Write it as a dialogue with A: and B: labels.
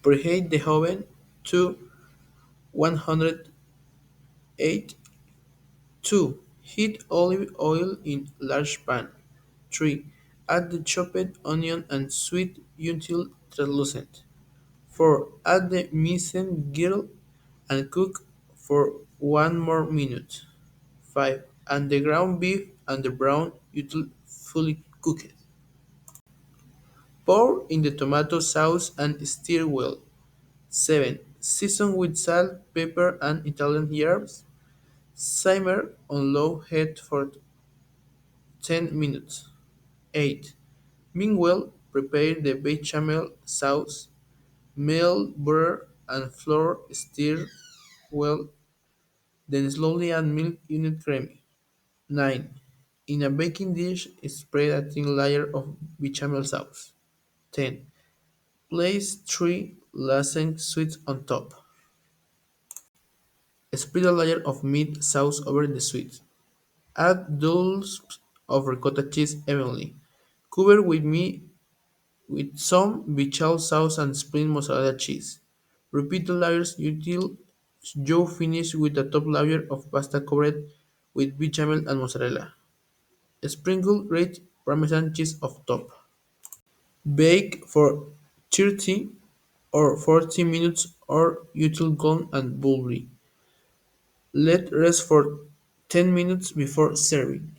A: Preheat the oven to 108. 2. Heat olive oil in large pan. 3. Add the chopped onion and sweet until translucent. 4. Add the mise grill and cook for 1 more minute. 5. Add the ground beef and the brown until fully cooked. Pour in the tomato sauce and stir well. 7. Season with salt, pepper, and Italian herbs. Simmer on low heat for 10 minutes. 8. Meanwhile, prepare the bechamel sauce. Melt butter and flour, stir well, then slowly add milk until creamy. 9. In a baking dish, spread a thin layer of bechamel sauce. 10. Place 3 lacing sweets on top. Spread a layer of meat sauce over the sweets. Add dollops of ricotta cheese evenly. Cover with some bechamel sauce and spring mozzarella cheese. Repeat the layers until you finish with a top layer of pasta covered with bechamel and mozzarella. Sprinkle grated Parmesan cheese on top. Bake for 30 or 40 minutes or until golden and bubbly. Let rest for 10 minutes before serving.